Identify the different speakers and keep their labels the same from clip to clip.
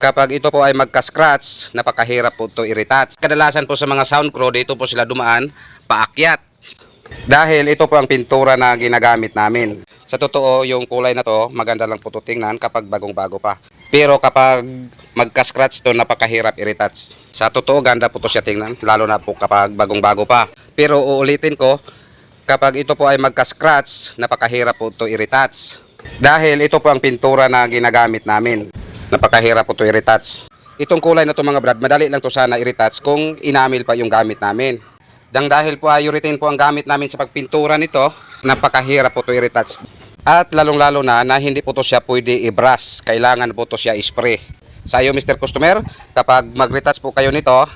Speaker 1: Kapag ito po ay magka-scratch, napakahirap po ito i-retouch. Kadalasan po sa mga sound crew, dito po sila dumaan paakyat. Dahil ito po ang pintura na ginagamit namin. Sa totoo, yung kulay na to, maganda lang po ito tingnan kapag bagong-bago pa. Pero kapag magka-scratch to, napakahirap i-retouch. Sa totoo, ganda po ito siya tingnan, lalo na po kapag bagong-bago pa. Pero uulitin ko, kapag ito po ay magka-scratch, napakahirap po ito i-retouch. Dahil ito po ang pintura na ginagamit namin. Napakahirap po ito i-retouch. Itong kulay na to mga brad, madali lang to sana i-retouch kung inamil pa yung gamit namin. Dahil po ay urethane po ang gamit namin sa pagpintura nito, napakahirap po ito i-retouch. At lalong-lalo na hindi po ito siya pwede i-brush. Kailangan po ito siya i-spray. Sa iyo Mr. Customer, kapag mag-retouch po kayo nito,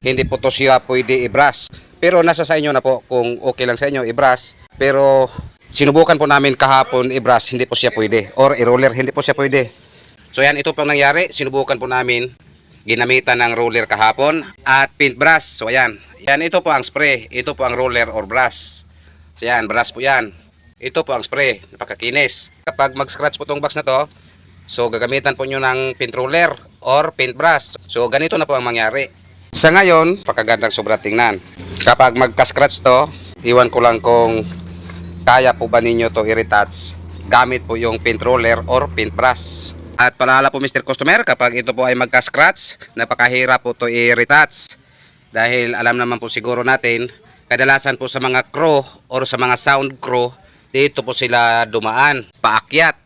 Speaker 1: hindi po ito siya pwede i-brush. Pero nasa sa inyo na po kung okay lang sa inyo i-brush. Pero sinubukan po namin kahapon i-brush, hindi po siya pwede. Or i-roller, hindi po siya pwede. So yan, ito po ang nangyari. Sinubukan po namin, ginamitan ng roller kahapon at paintbrush. So ayan, ito po ang spray. Ito po ang roller or brush. So yan, brush po yan. Ito po ang spray, napakakinis. Kapag mag-scratch po itong box na to, so gagamitan po nyo ng paint roller or paintbrush. So ganito na po ang mangyari. Sa ngayon, pakagandang sobra tingnan. Kapag magka-scratch to, iwan ko lang kung kaya po ba ninyo to i-retouch gamit po yung paint roller or paintbrush. At paalala po Mr. Customer, kapag ito po ay magka-scratch, napakahirap po ito i-retouch. Dahil alam naman po siguro natin, kadalasan po sa mga crew or sa mga sound crew, dito po sila dumaan, paakyat.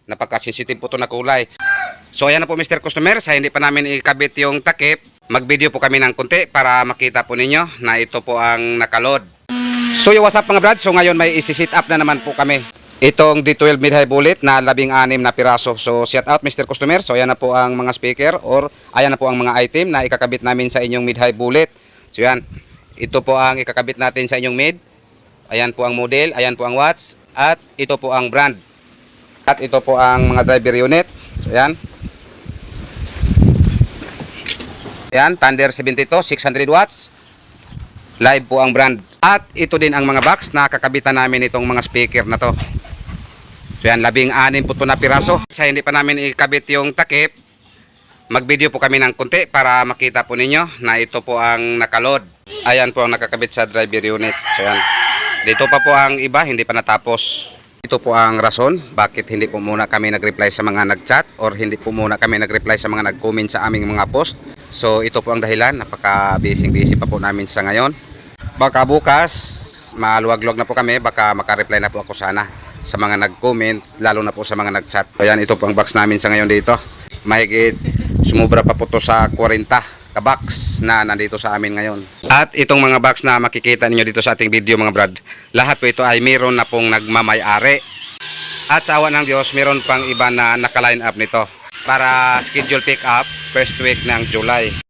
Speaker 1: Napaka-sensitive po ito na kulay. So ayan na po Mr. Customer, sa hindi pa namin ikabit yung takip, mag-video po kami ng konti para makita po ninyo na ito po ang nakaload. So yung what's up mga brad, so ngayon may isi-sit up na naman po kami. Itong D12 mid-high bullet na 16 na piraso. So shout out Mr. Customer. So ayan na po ang mga speaker or ayan na po ang mga item na ikakabit namin sa inyong mid-high bullet. So yan, ito po ang ikakabit natin sa inyong mid. Ayan po ang model, ayan po ang watts at ito po ang brand. At ito po ang mga driver unit. So ayan. Ayan, Thunder 72, 600 watts. Live po ang brand. At ito din ang mga box na kakabitan namin itong mga speaker na to. So yan, 16 po ito na piraso. Sa hindi pa namin ikabit yung takip, mag-video po kami ng konti para makita po ninyo na ito po ang nakaload. Ayan po ang nakakabit sa driver unit. So yan, dito pa po ang iba, hindi pa natapos. Ito po ang rason bakit hindi po muna kami nag-reply sa mga nag-chat or hindi po muna kami nag-reply sa mga nag-comment sa aming mga post. So ito po ang dahilan, napaka-busy pa po namin sa ngayon. Baka bukas, maluwag-luwag na po kami, baka makareply na po ako sana sa mga nag-comment, lalo na po sa mga nag-chat. Ayan, ito po ang box namin sa ngayon dito. Mahigit, sumubra pa po to sa 40 ka-box na nandito sa amin ngayon. At itong mga box na makikita niyo dito sa ating video mga brad, lahat po ito ay meron na pong nagmamay-ari. At sa awa ng Diyos, meron pang iba na naka-line up nito para schedule pick up first week ng July.